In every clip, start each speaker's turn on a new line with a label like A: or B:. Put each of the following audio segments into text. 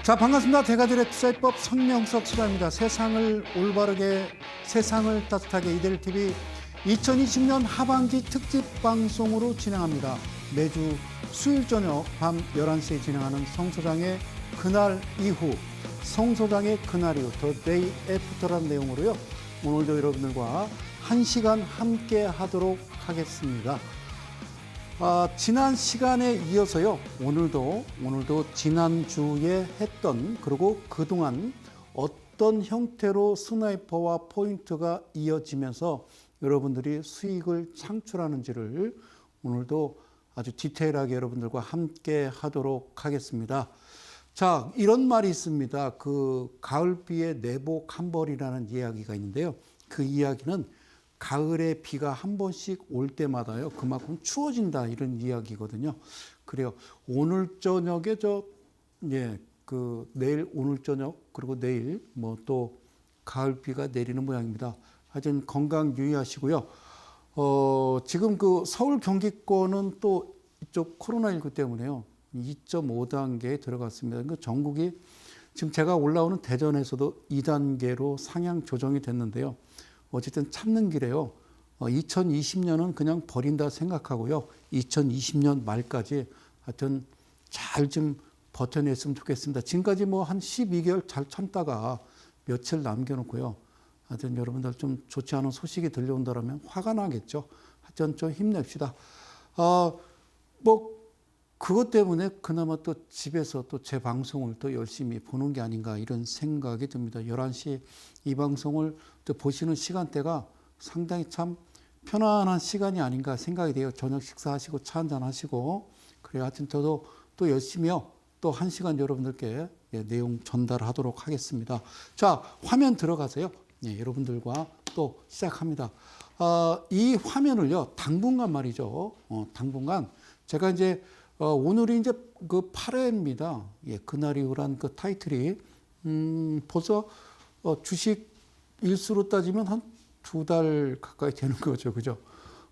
A: 자, 반갑습니다. 대가들의 투자법 성명석 시간입니다. 세상을 올바르게, 세상을 따뜻하게 이데일TV 2020년 하반기 특집 방송으로 진행합니다. 매주 수요일 저녁 밤 11시에 진행하는 성 소장의 그날 이후, 성 소장의 그날 이후, 더 데이 애프터라는 내용으로요. 오늘도 여러분들과 1시간 함께 하도록 하겠습니다. 지난 시간에 이어서요, 오늘도 지난주에 했던, 그리고 그동안 어떤 형태로 스나이퍼와 포인트가 이어지면서 여러분들이 수익을 창출하는지를 오늘도 아주 디테일하게 여러분들과 함께 하도록 하겠습니다. 자, 이런 말이 있습니다. 그 가을비에 내복 한 벌이라는 이야기가 있는데요. 그 이야기는 가을에 비가 한 번씩 올 때마다요, 그만큼 추워진다, 이런 이야기거든요. 그래요. 오늘 저녁에 내일 오늘 저녁, 그리고 내일 또 가을 비가 내리는 모양입니다. 하여튼 건강 유의하시고요. 지금 그 서울 경기권은 또 이쪽 코로나19 때문에요, 2.5단계에 들어갔습니다. 그러니까 전국이 지금 제가 올라오는 대전에서도 2단계로 상향 조정이 됐는데요. 어쨌든 참는 길에요. 2020년은 그냥 버린다 생각하고요. 2020년 말까지 하여튼 잘 좀 버텨냈으면 좋겠습니다. 지금까지 한 12개월 잘 참다가 며칠 남겨놓고요. 하여튼 여러분들 좀 좋지 않은 소식이 들려온다면 화가 나겠죠. 하여튼 좀 힘냅시다. 그것 때문에 그나마 또 집에서 또 제 방송을 또 열심히 보는 게 아닌가, 이런 생각이 듭니다. 11시 이 방송을 또 보시는 시간대가 상당히 참 편안한 시간이 아닌가 생각이 돼요. 저녁 식사하시고 차 한잔 하시고. 그래, 하여튼 저도 또 열심히요, 또 1시간 여러분들께 내용 전달하도록 하겠습니다. 자, 화면 들어가세요. 여러분들과 또 시작합니다. 이 화면을요, 당분간 말이죠. 당분간 제가 이제 오늘이 이제 그 8회입니다. 그날 이후란 그 타이틀이, 벌써 주식 일수로 따지면 한 2달 가까이 되는 거죠. 그죠?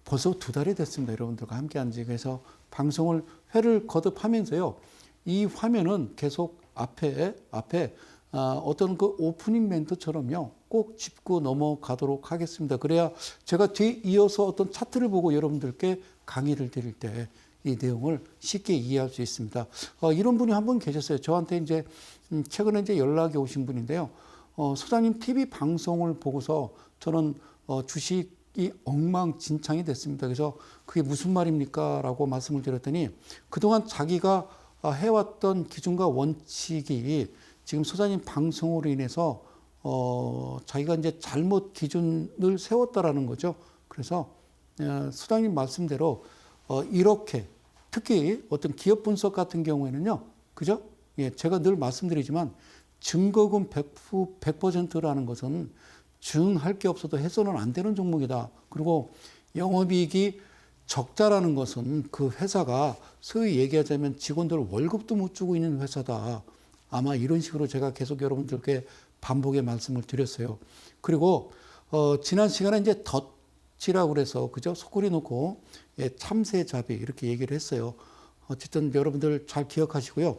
A: 벌써 2달이 됐습니다. 여러분들과 함께 한 지. 그래서 방송을 회를 거듭하면서요, 이 화면은 계속 앞에 어떤 그 오프닝 멘트처럼요, 꼭 짚고 넘어가도록 하겠습니다. 그래야 제가 뒤에 이어서 어떤 차트를 보고 여러분들께 강의를 드릴 때 이 내용을 쉽게 이해할 수 있습니다. 이런 분이 한 분 계셨어요. 저한테 이제 최근에 이제 연락이 오신 분인데요. 소장님 TV 방송을 보고서 저는 주식이 엉망진창이 됐습니다. 그래서 그게 무슨 말입니까? 라고 말씀을 드렸더니, 그동안 자기가 해왔던 기준과 원칙이 지금 소장님 방송으로 인해서 자기가 이제 잘못 기준을 세웠다라는 거죠. 그래서 소장님 말씀대로 이렇게, 특히 어떤 기업 분석 같은 경우에는요, 그죠? 제가 늘 말씀드리지만 증거금 100%라는 것은 증할 게 없어도 해서는 안 되는 종목이다. 그리고 영업이익이 적자라는 것은 그 회사가 소위 얘기하자면 직원들 월급도 못 주고 있는 회사다. 아마 이런 식으로 제가 계속 여러분들께 반복의 말씀을 드렸어요. 그리고 지난 시간에 이제 덫이라고 그래서, 그죠? 소쿠리 놓고 참새잡이 이렇게 얘기를 했어요. 어쨌든 여러분들 잘 기억하시고요.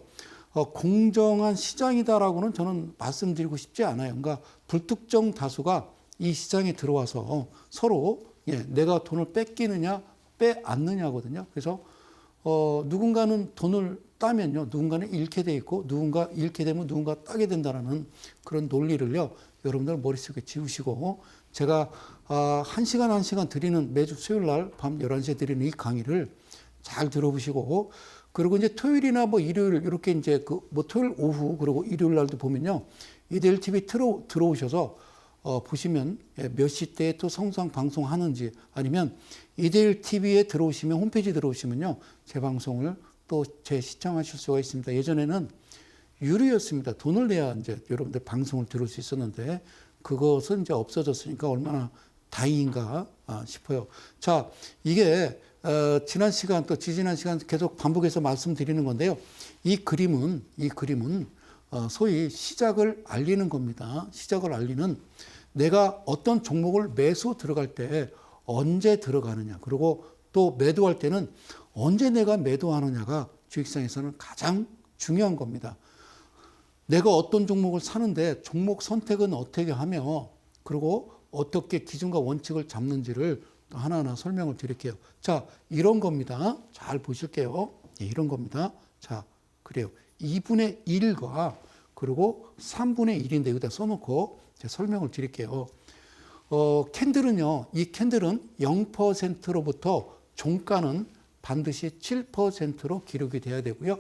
A: 공정한 시장이다라고는 저는 말씀드리고 싶지 않아요. 그러니까 불특정 다수가 이 시장에 들어와서 서로 내가 돈을 뺏기느냐 빼앗느냐거든요. 그래서 누군가는 돈을 따면요, 누군가는 잃게 돼 있고, 누군가 잃게 되면 누군가 따게 된다라는 그런 논리를요, 여러분들 머릿속에 지우시고, 제가 1시간 드리는, 매주 수요일 날 밤 11시에 드리는 이 강의를 잘 들어보시고, 그리고 이제 토요일이나 일요일, 이렇게 이제 토요일 오후, 그리고 일요일 날도 보면요, 이데일TV 들어오셔서 보시면 몇 시대에 또 성상 방송하는지, 아니면 이데일TV에 들어오시면, 홈페이지 들어오시면요, 제 방송을 또 재시청하실 수가 있습니다. 예전에는 유료였습니다. 돈을 내야 이제 여러분들 방송을 들을 수 있었는데, 그것은 이제 없어졌으니까 얼마나 다행인가 싶어요. 자, 이게 지난 시간 또 지지난 시간 계속 반복해서 말씀드리는 건데요. 이 그림은 소위 시작을 알리는 겁니다. 시작을 알리는, 내가 어떤 종목을 매수 들어갈 때 언제 들어가느냐, 그리고 또 매도할 때는 언제 내가 매도하느냐가 주식시장에서는 가장 중요한 겁니다. 내가 어떤 종목을 사는데 종목 선택은 어떻게 하며 그리고 어떻게 기준과 원칙을 잡는지를 하나하나 설명을 드릴게요. 자, 이런 겁니다. 잘 보실게요. 예, 이런 겁니다. 자, 그래요. 2분의 1과 그리고 3분의 1인데 여기다 써놓고 제가 설명을 드릴게요. 캔들은요, 이 캔들은 0%로부터 종가는 반드시 7%로 기록이 돼야 되고요.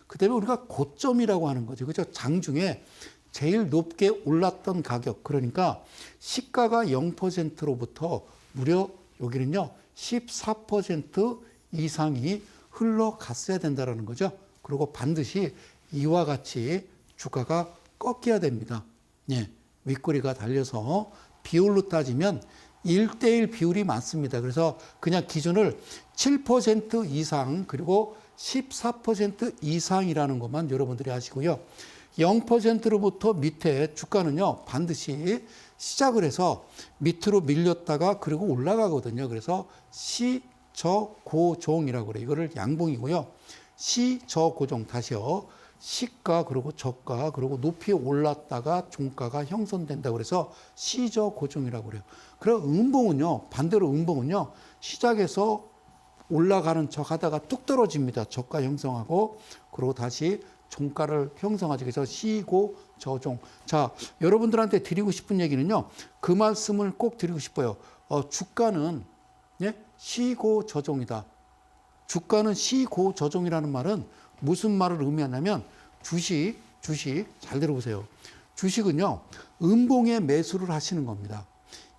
A: 그 다음에 우리가 고점이라고 하는 거죠. 그죠? 장중에 제일 높게 올랐던 가격, 그러니까 시가가 0%로부터 무려 여기는요, 14% 이상이 흘러갔어야 된다는 거죠. 그리고 반드시 이와 같이 주가가 꺾여야 됩니다. 예, 윗꼬리가 달려서 비율로 따지면 1대1 비율이 많습니다. 그래서 그냥 기준을 7% 이상 그리고 14% 이상이라는 것만 여러분들이 아시고요. 0%로부터 밑에 주가는요, 반드시 시작을 해서 밑으로 밀렸다가 그리고 올라가거든요. 그래서 시저고종이라고 그래요. 이거를 양봉이고요. 시저고종 다시요. 시가 그리고 저가 그리고 높이 올랐다가 종가가 형성된다고 그래서 시저고종이라고 그래요. 그리고 음봉은요, 반대로 음봉은요, 시작해서 올라가는 척 하다가 뚝 떨어집니다. 저가 형성하고 그리고 다시 종가를 형성하죠. 그래서 시고 저종. 자, 여러분들한테 드리고 싶은 얘기는요, 그 말씀을 꼭 드리고 싶어요. 주가는 시고 저종이다. 주가는 시고 저종이라는 말은 무슨 말을 의미하냐면 주식 잘 들어보세요. 주식은요, 음봉에 매수를 하시는 겁니다.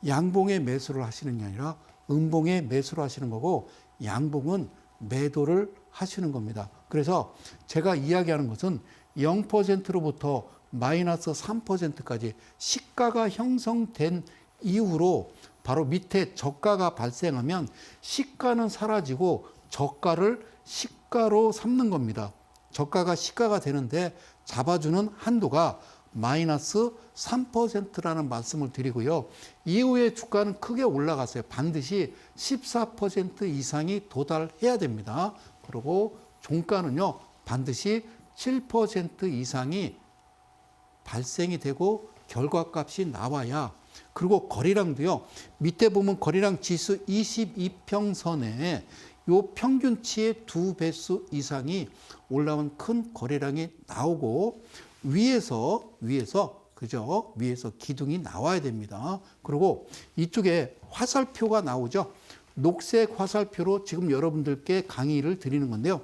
A: 양봉에 매수를 하시는 게 아니라 음봉에 매수를 하시는 거고 양봉은 매도를 하시는 겁니다. 그래서 제가 이야기하는 것은 0%로부터 마이너스 3%까지 시가가 형성된 이후로 바로 밑에 저가가 발생하면 시가는 사라지고 저가를 시가로 삼는 겁니다. 저가가 시가가 되는데 잡아주는 한도가 마이너스 3%라는 말씀을 드리고요. 이후에 주가는 크게 올라갔어요. 반드시 14% 이상이 도달해야 됩니다. 그리고 종가는요, 반드시 7% 이상이 발생이 되고 결과값이 나와야, 그리고 거래량도요, 밑에 보면 거래량 지수 22평선에 요 평균치의 2배수 이상이 올라온 큰 거래량이 나오고 위에서 그죠? 위에서 기둥이 나와야 됩니다. 그리고 이쪽에 화살표가 나오죠. 녹색 화살표로 지금 여러분들께 강의를 드리는 건데요.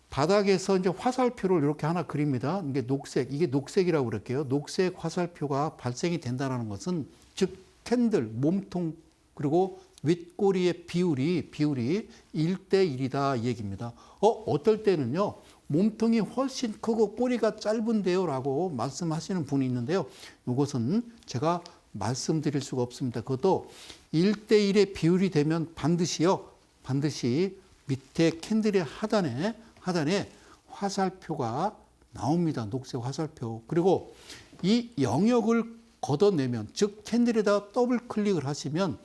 A: 바닥에서 이제 화살표를 이렇게 하나 그립니다. 이게 녹색이라고 그럴게요. 녹색 화살표가 발생이 된다는 것은 즉 캔들, 몸통 그리고 윗꼬리의 비율이 1대1이다 이 얘기입니다. 어떨 때는요, 몸통이 훨씬 크고 꼬리가 짧은데요 라고 말씀하시는 분이 있는데요. 이것은 제가 말씀드릴 수가 없습니다. 그것도 1대1의 비율이 되면 반드시 밑에 캔들의 하단에 화살표가 나옵니다. 녹색 화살표. 그리고 이 영역을 걷어내면, 즉 캔들에다 더블 클릭을 하시면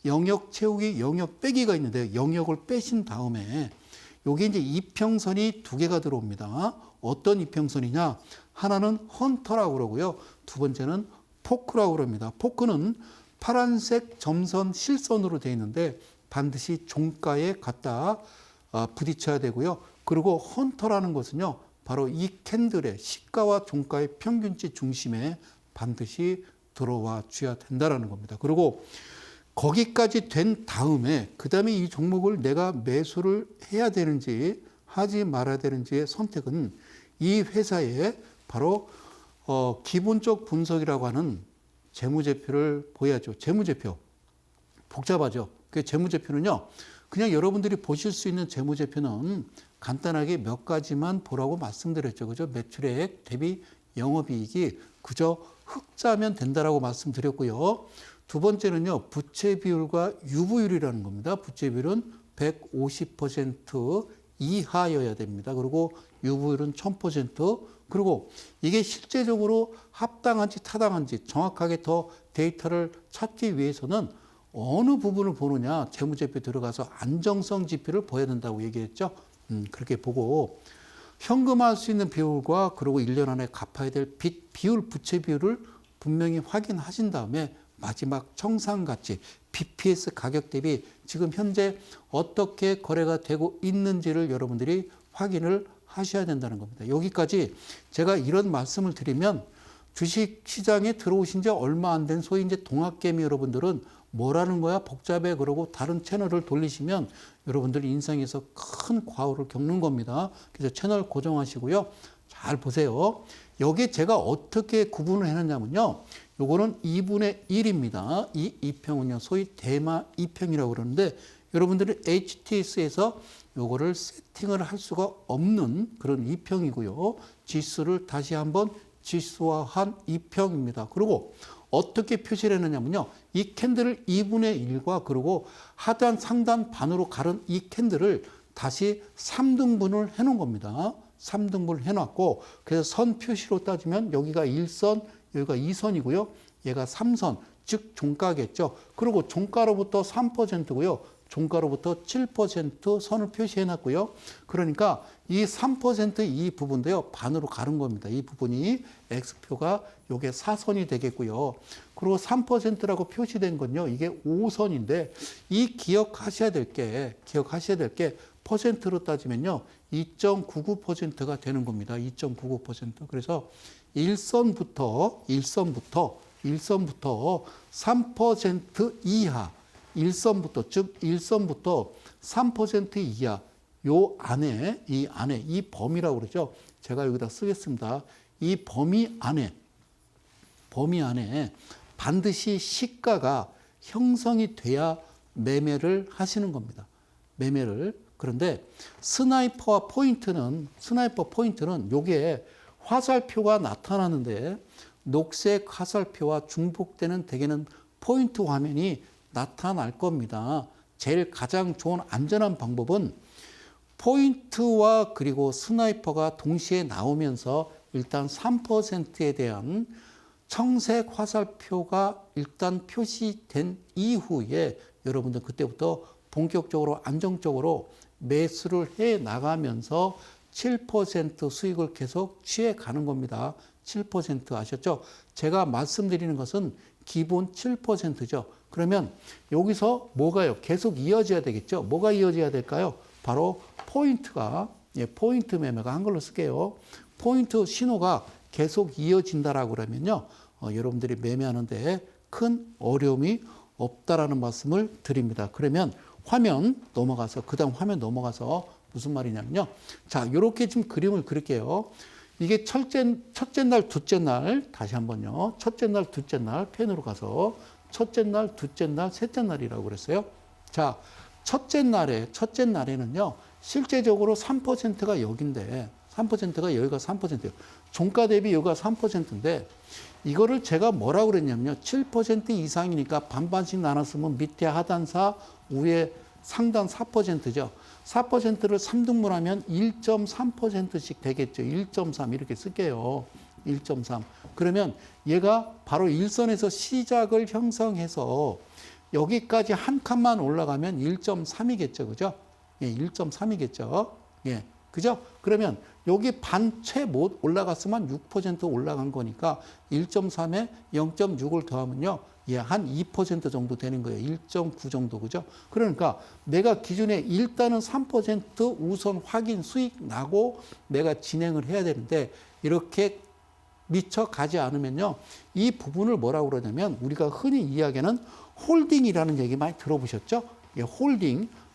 A: 영역 채우기, 영역 빼기가 있는데 영역을 빼신 다음에 여기 이제 이평선이 두 개가 들어옵니다. 어떤 이평선이냐? 하나는 헌터라고 그러고요. 두 번째는 포크라고 그럽니다. 포크는 파란색 점선 실선으로 되어 있는데 반드시 종가에 갖다 부딪혀야 되고요. 그리고 헌터라는 것은요, 바로 이 캔들의 시가와 종가의 평균치 중심에 반드시 들어와 줘야 된다는 겁니다. 그리고 거기까지 된 다음에 그 다음에 이 종목을 내가 매수를 해야 되는지 하지 말아야 되는지의 선택은 이 회사의 바로 기본적 분석이라고 하는 재무제표를 보여야죠. 재무제표 복잡하죠. 그 재무제표는요, 그냥 여러분들이 보실 수 있는 재무제표는 간단하게 몇 가지만 보라고 말씀드렸죠. 그죠? 매출액 대비 영업이익이 그저 흑자면 된다라고 말씀드렸고요. 두 번째는요, 부채 비율과 유보율이라는 겁니다. 부채 비율은 150% 이하여야 됩니다. 그리고 유보율은 1000%. 그리고 이게 실제적으로 합당한지 타당한지 정확하게 더 데이터를 찾기 위해서는 어느 부분을 보느냐, 재무제표 들어가서 안정성 지표를 보여야 된다고 얘기했죠. 그렇게 보고, 현금화할 수 있는 비율과 그리고 1년 안에 갚아야 될 빚 비율, 부채 비율을 분명히 확인하신 다음에 마지막 청산가치, BPS 가격 대비 지금 현재 어떻게 거래가 되고 있는지를 여러분들이 확인을 하셔야 된다는 겁니다. 여기까지 제가 이런 말씀을 드리면 주식 시장에 들어오신 지 얼마 안 된 소위 이제 동학개미 여러분들은 뭐라는 거야 복잡해 그러고 다른 채널을 돌리시면 여러분들이 인생에서 큰 과오를 겪는 겁니다. 그래서 채널 고정하시고요. 잘 보세요. 여기 제가 어떻게 구분을 해놨냐면요. 요거는 2분의 1입니다. 이 2평은요. 소위 대마 2평이라고 그러는데 여러분들이 HTS에서 요거를 세팅을 할 수가 없는 그런 2평이고요. 지수를 다시 한번 지수화한 2평입니다. 그리고 어떻게 표시를 했느냐면요. 이 캔들을 2분의 1과 그리고 하단 상단 반으로 가른 이 캔들을 다시 3등분을 해 놓은 겁니다. 3등분을 해 놨고 그래서 선 표시로 따지면 여기가 1선, 여기가 2선이고요. 얘가 3선, 즉 종가겠죠. 그리고 종가로부터 3%고요. 종가로부터 7% 선을 표시해 놨고요. 그러니까 이 3% 이 부분도요. 반으로 가른 겁니다. 이 부분이 X표가 요게 4선이 되겠고요. 그리고 3%라고 표시된 건요. 이게 5선인데 이 기억하셔야 될 게 퍼센트로 따지면요. 2.99%가 되는 겁니다. 2.99%. 그래서 1선부터 3% 이하 1선부터 즉 1선부터 3% 이하 요 안에 이 범위라고 그러죠. 제가 여기다 쓰겠습니다. 이 범위 안에 반드시 시가가 형성이 돼야 매매를 하시는 겁니다. 매매를. 그런데 스나이퍼 포인트는 요게 화살표가 나타나는데 녹색 화살표와 중복되는 대개는 포인트 화면이 나타날 겁니다. 제일 가장 좋은 안전한 방법은 포인트와 그리고 스나이퍼가 동시에 나오면서 일단 3%에 대한 청색 화살표가 일단 표시된 이후에 여러분들 그때부터 본격적으로 안정적으로 매수를 해 나가면서 7% 수익을 계속 취해 가는 겁니다. 7% 아셨죠? 제가 말씀드리는 것은 기본 7%죠. 그러면 여기서 뭐가요? 계속 이어져야 되겠죠. 뭐가 이어져야 될까요? 바로 포인트가 포인트 매매가 한글로 쓸게요. 포인트 신호가 계속 이어진다라고 그러면요. 여러분들이 매매하는데 큰 어려움이 없다라는 말씀을 드립니다. 그러면 화면 넘어가서 그다음 화면 넘어가서 무슨 말이냐면요. 자, 이렇게 좀 그림을 그릴게요. 이게 첫째 날, 둘째 날 다시 한번요. 첫째 날, 둘째 날 펜으로 가서 첫째 날, 둘째 날, 셋째 날이라고 그랬어요. 자, 첫째 날에는요. 실제적으로 3%가 여기인데 3%가 여기가 3%예요. 종가 대비 여기가 3%인데 이거를 제가 뭐라고 그랬냐면요. 7% 이상이니까 반반씩 나눴으면 밑에 하단사 위에 상단 4%죠. 4%를 3등분하면 1.3%씩 되겠죠. 1.3 이렇게 쓸게요. 1.3. 그러면 얘가 바로 일선에서 시작을 형성해서 여기까지 한 칸만 올라가면 1.3이겠죠. 그죠? 예, 1.3이겠죠. 예. 그죠? 그러면 여기 반 채 못 올라갔으면 6% 올라간 거니까 1.3에 0.6을 더하면요. 예, 한 2% 정도 되는 거예요. 1.9 정도. 그죠? 그러니까 내가 기준에 일단은 3% 우선 확인 수익 나고 내가 진행을 해야 되는데 이렇게 미쳐 가지 않으면요. 이 부분을 뭐라고 그러냐면 우리가 흔히 이야기하는 홀딩이라는 얘기 많이 들어보셨죠? 예,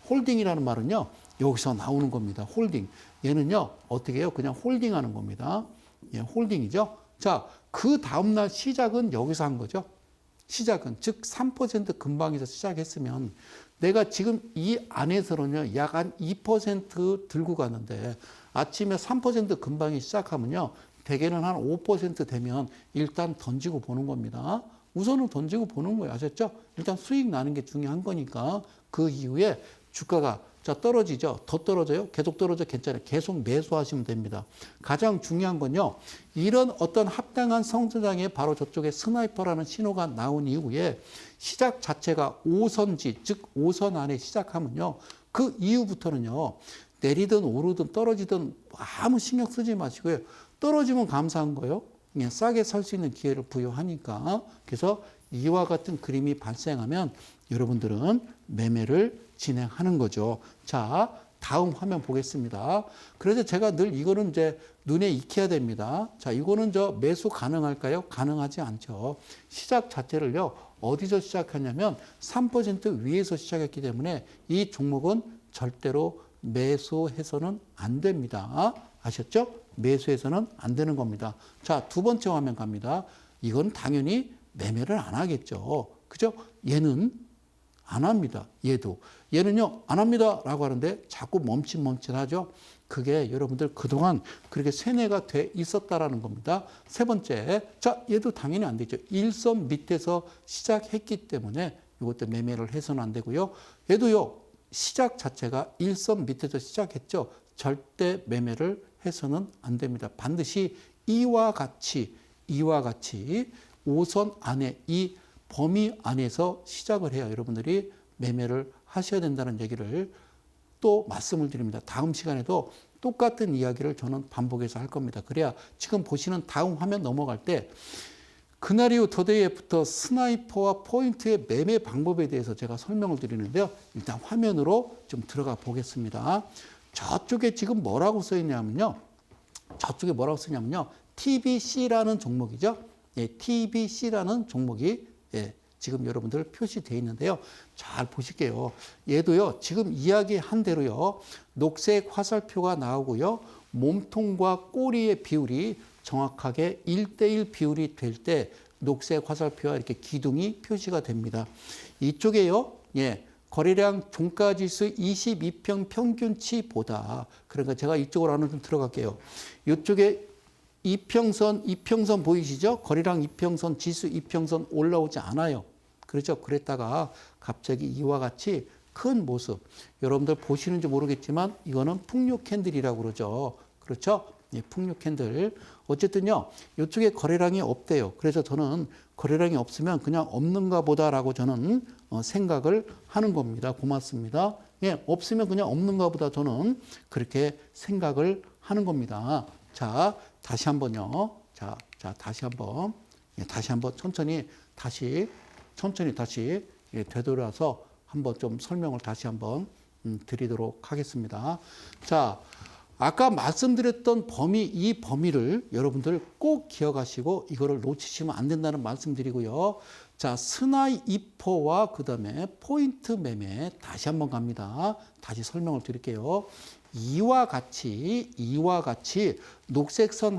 A: 홀딩이라는 말은요. 여기서 나오는 겁니다. 홀딩. 얘는요. 어떻게 해요? 그냥 홀딩하는 겁니다. 예, 홀딩이죠. 자, 그 다음날 시작은 여기서 한 거죠. 시작은 즉 3% 근방에서 시작했으면 내가 지금 이 안에서는요. 약 한 2% 들고 가는데 아침에 3% 근방에 시작하면요. 대개는 한 5% 되면 일단 던지고 보는 겁니다. 우선은 던지고 보는 거예요. 아셨죠? 일단 수익 나는 게 중요한 거니까 그 이후에 주가가 자 떨어지죠. 더 떨어져요. 계속 떨어져 괜찮아요. 계속 매수하시면 됩니다. 가장 중요한 건요. 이런 어떤 합당한 성장에 바로 저쪽에 스나이퍼라는 신호가 나온 이후에 시작 자체가 5선지 즉 5선 안에 시작하면요. 그 이후부터는요. 내리든 오르든 떨어지든 아무 신경 쓰지 마시고요. 떨어지면 감사한 거예요. 그냥 싸게 살 수 있는 기회를 부여하니까. 그래서 이와 같은 그림이 발생하면 여러분들은 매매를 진행하는 거죠. 자, 다음 화면 보겠습니다. 그래서 제가 늘 이거는 이제 눈에 익혀야 됩니다. 자, 이거는 매수 가능할까요? 가능하지 않죠. 시작 자체를요, 어디서 시작하냐면 3% 위에서 시작했기 때문에 이 종목은 절대로 매수해서는 안 됩니다. 아셨죠? 매수해서는 안 되는 겁니다. 자, 두 번째 화면 갑니다. 이건 당연히 매매를 안 하겠죠. 그죠? 얘는 안 합니다. 얘는요, 안 합니다. 라고 하는데 자꾸 멈칫멈칫하죠. 그게 여러분들 그동안 그렇게 세뇌가 돼 있었다라는 겁니다. 세 번째, 자, 얘도 당연히 안 되죠. 일선 밑에서 시작했기 때문에 이것도 매매를 해서는 안 되고요. 얘도요, 시작 자체가 일선 밑에서 시작했죠. 절대 매매를 해서는 안 됩니다. 반드시 이와 같이 5선 안에 이 범위 안에서 시작을 해야 여러분들이 매매를 하셔야 된다는 얘기를 또 말씀을 드립니다. 다음 시간에도 똑같은 이야기를 저는 반복해서 할 겁니다. 그래야 지금 보시는 다음 화면 넘어갈 때 그날 이후 더데이 애프터 스나이퍼와 포인트의 매매 방법에 대해서 제가 설명을 드리는데요. 일단 화면으로 좀 들어가 보겠습니다. 저쪽에 지금 뭐라고 써 있냐면요. TBC라는 종목이죠. 예, TBC라는 종목이 지금 여러분들 표시되어 있는데요. 잘 보실게요. 얘도요, 지금 이야기한 대로요, 녹색 화살표가 나오고요, 몸통과 꼬리의 비율이 정확하게 1대1 비율이 될 때 녹색 화살표와 이렇게 기둥이 표시가 됩니다. 이쪽에요, 거래량 종가지수 22평 평균치보다, 그러니까 제가 이쪽으로 하나 좀 들어갈게요. 이쪽에 이평선 보이시죠? 거래량 이평선, 지수 이평선 올라오지 않아요. 그렇죠? 그랬다가 갑자기 이와 같이 큰 모습. 여러분들 보시는지 모르겠지만 이거는 풍류 캔들이라고 그러죠. 그렇죠? 예, 풍류 캔들. 어쨌든요, 이쪽에 거래량이 없대요. 그래서 저는 거래량이 없으면 그냥 없는가 보다라고 저는 생각을 하는 겁니다. 고맙습니다. 예, 없으면 그냥 없는가 보다 저는 그렇게 생각을 하는 겁니다. 자, 다시 한번요. 자, 다시 한번. 예, 다시 한번 천천히 다시 되돌아서 한번 좀 설명을 다시 한번 드리도록 하겠습니다. 자, 아까 말씀드렸던 이 범위를 여러분들 꼭 기억하시고 이거를 놓치시면 안 된다는 말씀드리고요. 자, 스나이퍼와 그다음에 포인트 매매 다시 한번 갑니다. 다시 설명을 드릴게요. 이와 같이 녹색선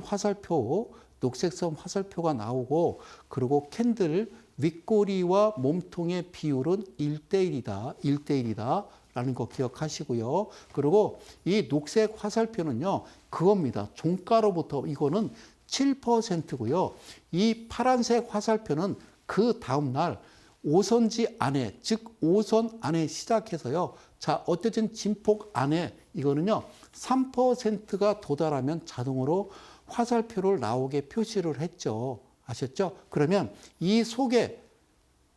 A: 화살표가 나오고, 그리고 캔들 윗꼬리와 몸통의 비율은 1대1이다 라는 거 기억하시고요. 그리고 이 녹색 화살표는요, 그겁니다. 종가로부터 이거는 7%고요. 이 파란색 화살표는 그 다음날 5선지 안에, 즉 5선 안에 시작해서요. 자, 어쨌든 진폭 안에 이거는요, 3%가 도달하면 자동으로 화살표를 나오게 표시를 했죠. 아셨죠? 그러면 이 속에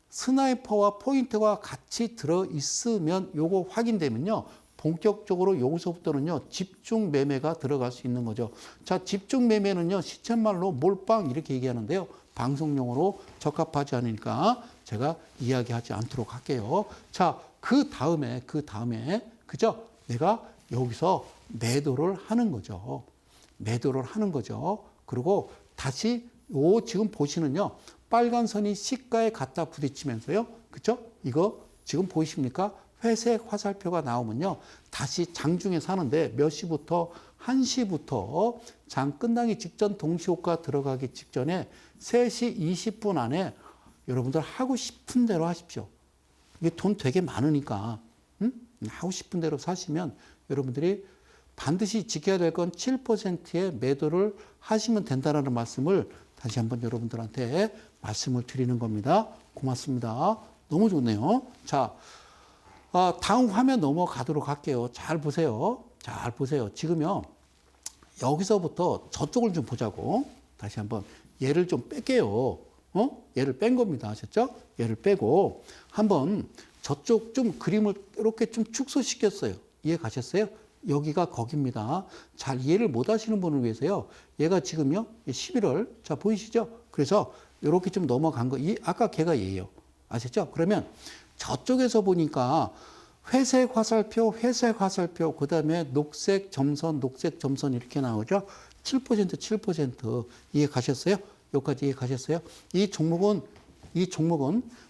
A: 스나이퍼와 포인트가 같이 들어있으면 요거 확인되면요, 본격적으로 여기서부터는요, 집중 매매가 들어갈 수 있는 거죠. 자, 집중 매매는요, 시쳇말로 몰빵 이렇게 얘기하는데요. 방송용으로 적합하지 않으니까 제가 이야기하지 않도록 할게요. 자, 그 다음에, 그죠? 내가 여기서 매도를 하는 거죠. 그리고 다시 지금 보시는요, 빨간 선이 시가에 갖다 부딪히면서요. 그죠? 이거 지금 보이십니까? 회색 화살표가 나오면요, 다시 장중에 사는데 몇 시부터? 1시부터 장 끝나기 직전 동시효과 들어가기 직전에 3시 20분 안에 여러분들 하고 싶은 대로 하십시오. 이게 돈 되게 많으니까 하고 싶은 대로 사시면 여러분들이 반드시 지켜야 될 건 7%의 매도를 하시면 된다는 말씀을 다시 한번 여러분들한테 말씀을 드리는 겁니다. 고맙습니다. 너무 좋네요. 자, 다음 화면 넘어가도록 할게요. 잘 보세요. 지금요, 여기서부터 저쪽을 좀 보자고. 다시 한번 얘를 좀 뺄게요. 얘를 뺀 겁니다. 아셨죠? 얘를 빼고 한번 저쪽 좀 그림을 이렇게 좀 축소시켰어요. 이해 가셨어요? 여기가 거기입니다. 잘 이해를 못 하시는 분을 위해서요. 얘가 지금요. 11월. 자, 보이시죠? 그래서 이렇게 좀 넘어간 거. 아까 걔가 얘예요. 아셨죠? 그러면 저쪽에서 보니까 회색 화살표, 그다음에 녹색 점선 이렇게 나오죠. 7% 이해 가셨어요? 여기까지 이해 가셨어요? 이 종목은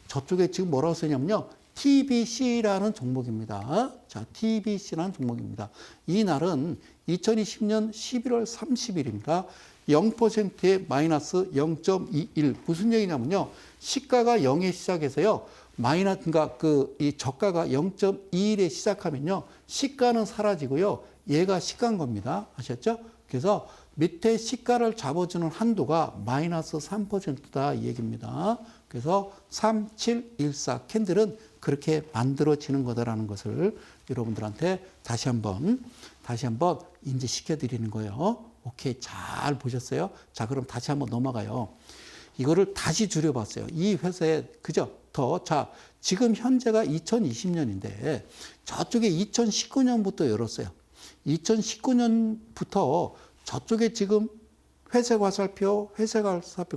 A: 저쪽에 지금 뭐라고 쓰냐면요. TBC라는 종목입니다. 자, TBC라는 종목입니다. 이 날은 2020년 11월 30일입니다. 0%에 마이너스 0.21. 무슨 얘기냐면요. 시가가 0에 시작해서요. 그러니까 이 저가가 0.21에 시작하면요. 시가는 사라지고요. 얘가 시가인 겁니다. 아셨죠? 그래서 밑에 시가를 잡아주는 한도가 마이너스 3%다 이 얘기입니다. 그래서 3714 캔들은 그렇게 만들어지는 거다라는 것을 여러분들한테 다시 한번 인지시켜 드리는 거예요. 오케이, 잘 보셨어요? 자, 그럼 다시 한번 넘어가요. 이거를 다시 줄여봤어요. 이 회사에 그죠? 자, 지금 현재가 2020년인데 저쪽에 2019년부터 열었어요. 2019년부터 저쪽에 지금 회색 화살표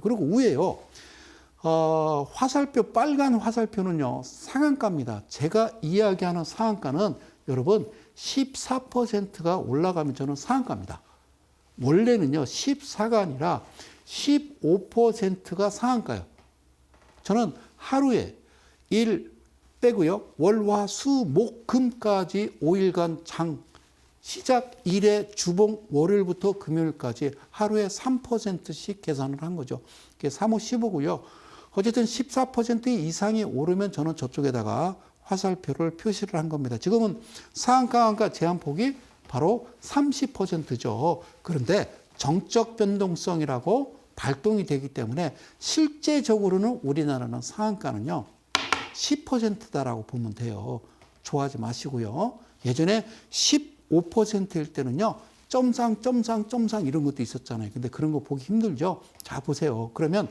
A: 그리고 위에요. 화살표 빨간 화살표는요. 상한가입니다. 제가 이야기하는 상한가는 여러분 14%가 올라가면 저는 상한가입니다. 원래는요. 14가 아니라 15%가 상한가예요. 저는 하루에 1 빼고요. 월, 화, 수, 목, 금까지 5일간 장 시작 1회 주봉 월요일부터 금요일까지 하루에 3%씩 계산을 한 거죠. 그게 3, 5, 15고요. 어쨌든 14% 이상이 오르면 저는 저쪽에다가 화살표를 표시를 한 겁니다. 지금은 상한가 제한폭이 바로 30%죠. 그런데 정적 변동성이라고 발동이 되기 때문에 실제적으로는 우리나라는 상한가는요. 10%다라고 보면 돼요. 좋아하지 마시고요. 예전에 15%일 때는요. 점상 이런 것도 있었잖아요. 근데 그런 거 보기 힘들죠. 자, 보세요. 그러면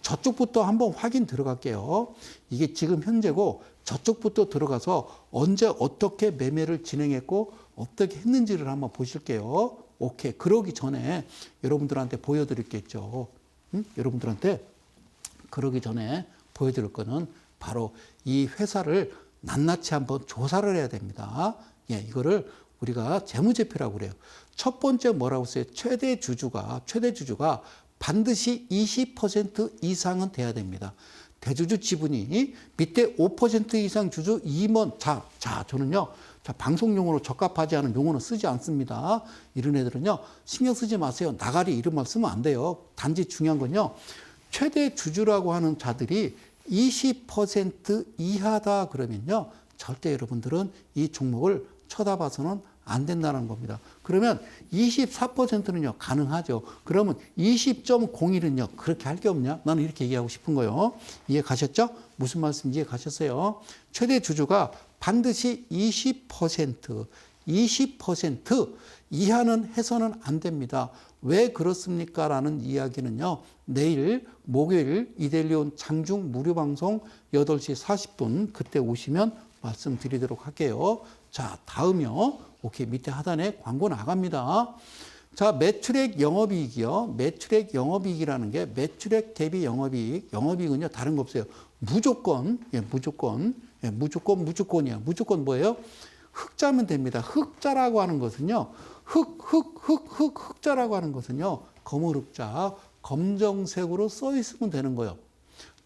A: 저쪽부터 한번 확인 들어갈게요. 이게 지금 현재고 저쪽부터 들어가서 언제 어떻게 매매를 진행했고 어떻게 했는지를 한번 보실게요. 오케이. 그러기 전에 여러분들한테 보여드릴겠죠. 여러분들한테 그러기 전에 보여드릴 거는 바로 이 회사를 낱낱이 한번 조사를 해야 됩니다. 예, 이거를 우리가 재무제표라고 그래요. 첫 번째 뭐라고 써요? 최대 주주가 반드시 20% 이상은 돼야 됩니다. 대주주 지분이 밑에 5% 이상 주주 임원. 자, 저는요. 자, 방송용으로 적합하지 않은 용어는 쓰지 않습니다. 이런 애들은요. 신경 쓰지 마세요. 나가리 이런 말 쓰면 안 돼요. 단지 중요한 건요. 최대 주주라고 하는 자들이 20% 이하다 그러면요. 절대 여러분들은 이 종목을 쳐다봐서는 안 된다는 겁니다. 그러면 24%는요, 가능하죠. 그러면 20.01은요, 그렇게 할 게 없냐? 나는 이렇게 얘기하고 싶은 거예요. 이해 가셨죠? 무슨 말씀인지 이해 가셨어요? 최대 주주가 반드시 20% 이하는 해서는 안 됩니다. 왜 그렇습니까? 라는 이야기는요, 내일 목요일 이데일리온 장중 무료 방송 8시 40분 그때 오시면 말씀드리도록 할게요. 자, 다음이요. 오케이, 밑에 하단에 광고 나갑니다. 자, 매출액 영업이익이요. 매출액 영업이익이라는 게 매출액 대비 영업이익. 영업이익은요, 다른 거 없어요. 무조건이야. 무조건 뭐예요? 흑자면 됩니다. 흑자라고 하는 것은요, 흑자라고 하는 것은요, 검은흑자, 검정색으로 써 있으면 되는 거예요.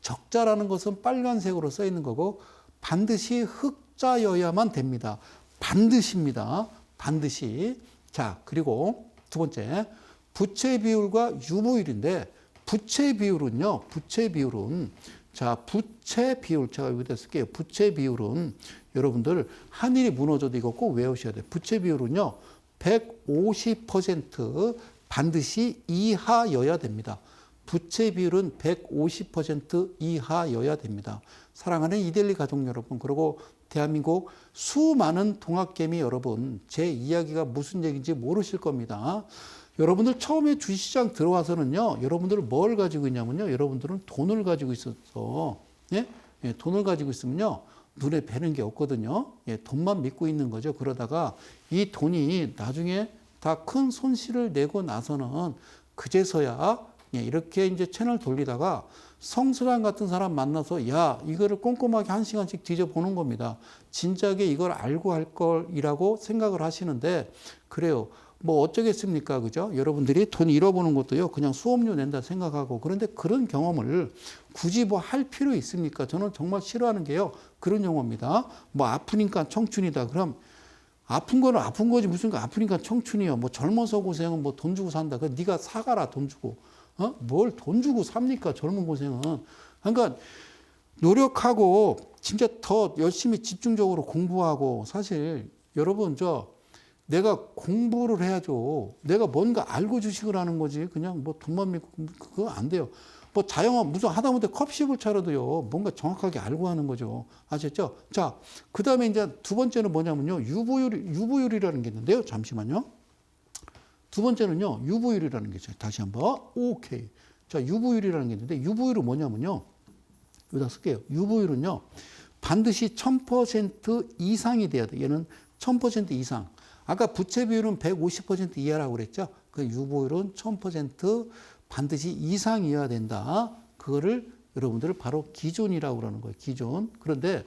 A: 적자라는 것은 빨간색으로 써 있는 거고, 반드시 흑자여야만 됩니다. 반드시입니다. 반드시. 자, 그리고 두 번째, 부채 비율과 유보율인데, 부채 비율은, 자, 부채 비율, 제가 여기다 쓸게요. 부채 비율은 여러분들 하늘이 무너져도 이거 꼭 외우셔야 돼요. 부채 비율은요, 150% 반드시 이하여야 됩니다. 부채 비율은 150% 이하여야 됩니다. 사랑하는 이데일리 가족 여러분, 그리고 대한민국 수많은 동학개미 여러분, 제 이야기가 무슨 얘기인지 모르실 겁니다. 여러분들 처음에 주식시장 들어와서는요, 여러분들은 뭘 가지고 있냐면요, 여러분들은 돈을 가지고 있어서, 예? 돈을 가지고 있으면요, 눈에 뵈는 게 없거든요. 예, 돈만 믿고 있는 거죠. 그러다가 이 돈이 나중에 다 큰 손실을 내고 나서는 그제서야 예, 이렇게 이제 채널 돌리다가 성소장 같은 사람 만나서 야, 이거를 꼼꼼하게 1시간씩 뒤져보는 겁니다. 진작에 이걸 알고 할 걸이라고 생각을 하시는데 그래요. 뭐 어쩌겠습니까? 그죠? 여러분들이 돈 잃어보는 것도요, 그냥 수업료 낸다 생각하고 그런데 그런 경험을 굳이 뭐 할 필요 있습니까? 저는 정말 싫어하는 게요, 그런 용어입니다. 뭐 아프니까 청춘이다. 그럼 아픈 거는 아픈 거지 무슨 아프니까 청춘이요. 뭐 젊어서 고생은 뭐 돈 주고 산다. 그 네가 사가라 돈 주고. 뭘 돈 주고 삽니까? 젊은 고생은. 그러니까 노력하고 진짜 더 열심히 집중적으로 공부하고 사실 여러분 내가 공부를 해야죠. 내가 뭔가 알고 주식을 하는 거지. 그냥 뭐 돈만 믿고 그거 안 돼요. 뭐 자영업 무슨 하다못해 컵십을 차려도요. 뭔가 정확하게 알고 하는 거죠. 아셨죠? 자, 그다음에 이제 두 번째는 뭐냐면요. 유보율이라는 게 있는데요. 잠시만요. 두 번째는요. 유보율이라는 게 있어요. 다시 한번. 오케이. 자, 유보율이라는 게 있는데 유보율은 뭐냐면요. 여기다 쓸게요. 유보율은요. 반드시 1000% 이상이 돼야 돼. 얘는 1000% 이상. 아까 부채 비율은 150% 이하라고 그랬죠. 그 유보율은 1000% 반드시 이상이어야 된다. 그거를 여러분들 바로 기존이라고 그러는 거예요. 기존. 그런데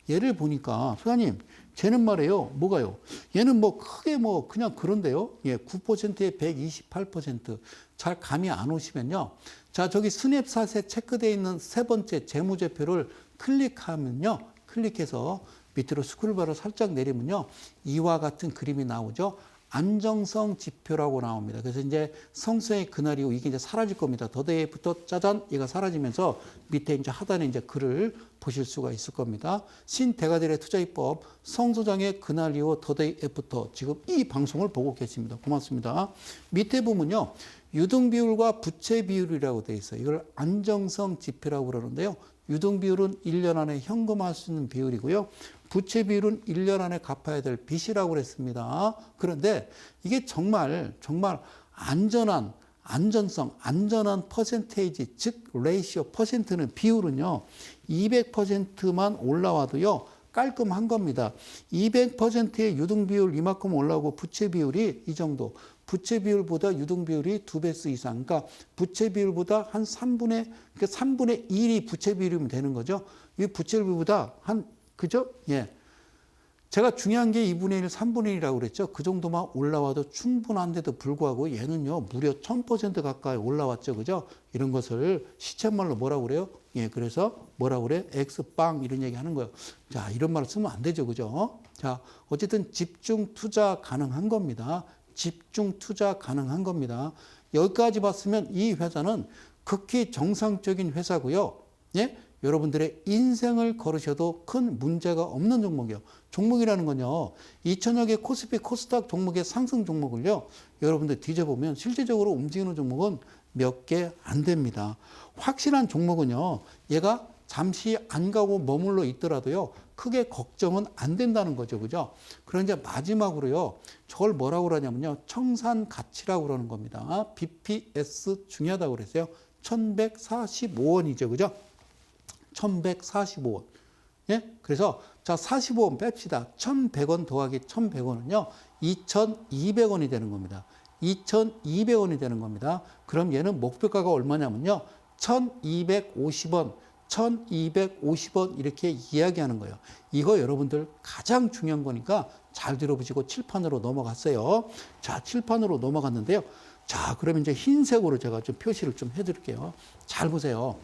A: 얘를 보니까 소장님, 쟤는 말이에요. 뭐가요? 얘는 뭐 크게 뭐 그냥 그런데요. 예, 9%에 128%. 잘 감이 안 오시면요. 자, 저기 스냅샷에 체크되어 있는 세 번째 재무제표를 클릭하면요. 클릭해서 밑으로 스크롤바를 살짝 내리면요. 이와 같은 그림이 나오죠. 안정성 지표라고 나옵니다. 그래서 이제 성수의 그날 이후 이게 이제 사라질 겁니다. 더데이부터 짜잔 얘가 사라지면서 밑에 이제 하단에 이제 글을 보실 수가 있을 겁니다. 신대가들의 투자입법 성소장의 그날 이후 더데이 애프터 지금 이 방송을 보고 계십니다. 고맙습니다. 밑에 보면요. 유동비율과 부채 비율이라고 되어 있어요. 이걸 안정성 지표라고 그러는데요. 유동비율은 1년 안에 현금화할 수 있는 비율이고요. 부채 비율은 1년 안에 갚아야 될 빚이라고 그랬습니다. 그런데 이게 정말 안전한 퍼센테이지, 즉 레이시오 퍼센트는 비율은요. 200%만 올라와도요. 깔끔한 겁니다. 200%의 유동 비율 이만큼 올라오고 부채 비율이 이 정도. 부채 비율보다 유동 비율이 2배수 이상. 그러니까 부채 비율보다 한 3분의 1이 부채 비율이면 되는 거죠. 이 부채 비율보다 그죠? 예. 제가 중요한 게 2분의 1, 3분의 1이라고 그랬죠. 그 정도만 올라와도 충분한데도 불구하고 얘는요, 무려 1000% 가까이 올라왔죠. 그죠? 이런 것을 시쳇말로 뭐라고 그래요? 예, 그래서 뭐라고 그래? X빵 이런 얘기 하는 거예요. 자, 이런 말을 쓰면 안 되죠. 그죠? 자, 어쨌든 집중 투자 가능한 겁니다. 집중 투자 가능한 겁니다. 여기까지 봤으면 이 회사는 극히 정상적인 회사고요. 예? 여러분들의 인생을 걸으셔도 큰 문제가 없는 종목이요. 종목이라는 건요. 2000여 개 코스피 코스닥 종목의 상승 종목을요. 여러분들 뒤져보면 실질적으로 움직이는 종목은 몇 개 안 됩니다. 확실한 종목은요. 얘가 잠시 안 가고 머물러 있더라도요. 크게 걱정은 안 된다는 거죠. 그죠? 그럼 이제 마지막으로요. 저걸 뭐라고 그러냐면요. 청산 가치라고 그러는 겁니다. BPS 중요하다고 그랬어요. 1145원이죠. 그죠? 1145원. 예? 그래서 자 45원 뺍시다. 1100원 더하기 1100원은요. 2200원이 되는 겁니다. 2200원이 되는 겁니다. 그럼 얘는 목표가가 얼마냐면요. 1250원, 1250원 이렇게 이야기하는 거예요. 이거 여러분들 가장 중요한 거니까 잘 들어보시고 칠판으로 넘어갔어요. 자, 칠판으로 넘어갔는데요. 자, 그러면 이제 흰색으로 제가 좀 표시를 좀 해드릴게요. 잘 보세요.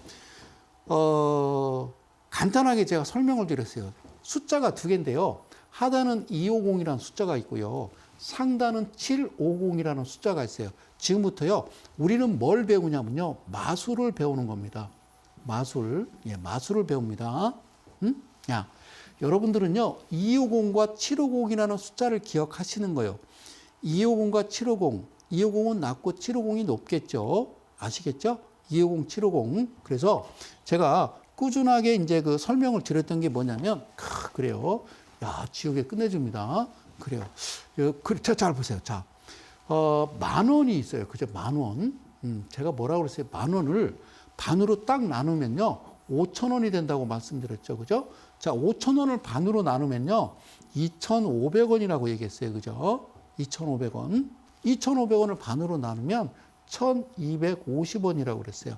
A: 간단하게 제가 설명을 드렸어요. 숫자가 두 개인데요. 하단은 250이라는 숫자가 있고요. 상단은 750이라는 숫자가 있어요. 지금부터요. 우리는 뭘 배우냐면요. 마술을 배우는 겁니다. 마술. 예, 마술을 배웁니다. 야, 여러분들은요. 250과 750이라는 숫자를 기억하시는 거예요. 250과 750. 250은 낮고 750이 높겠죠. 아시겠죠? 250, 750. 그래서 제가 꾸준하게 이제 그 설명을 드렸던 게 뭐냐면, 그래요. 야, 지옥에 끝내줍니다. 그래요. 잘 보세요. 자, 10,000원이 있어요. 그죠? 10,000원. 제가 뭐라고 그랬어요? 10,000원을 반으로 딱 나누면요. 5,000원이 된다고 말씀드렸죠. 그죠? 자, 5,000원을 반으로 나누면요. 2,500원이라고 얘기했어요. 그죠? 2,500원. 2,500원을 반으로 나누면 1,250원이라고 그랬어요.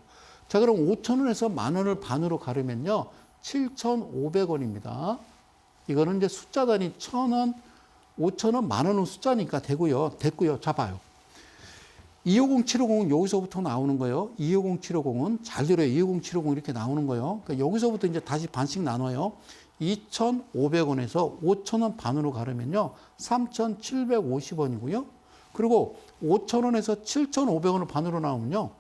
A: 자, 그럼 5,000원에서 만원을 반으로 가르면요. 7,500원입니다. 이거는 이제 숫자 단위 1,000원, 5,000원, 만원은 숫자니까 되고요. 됐고요. 자, 봐요. 250, 750은 여기서부터 나오는 거예요. 250, 750은 잘 들어요. 250, 750 이렇게 나오는 거예요. 그러니까 여기서부터 이제 다시 반씩 나눠요. 2,500원에서 5,000원 반으로 가르면요. 3,750원이고요. 그리고 5,000원에서 7,500원을 반으로 나오면요.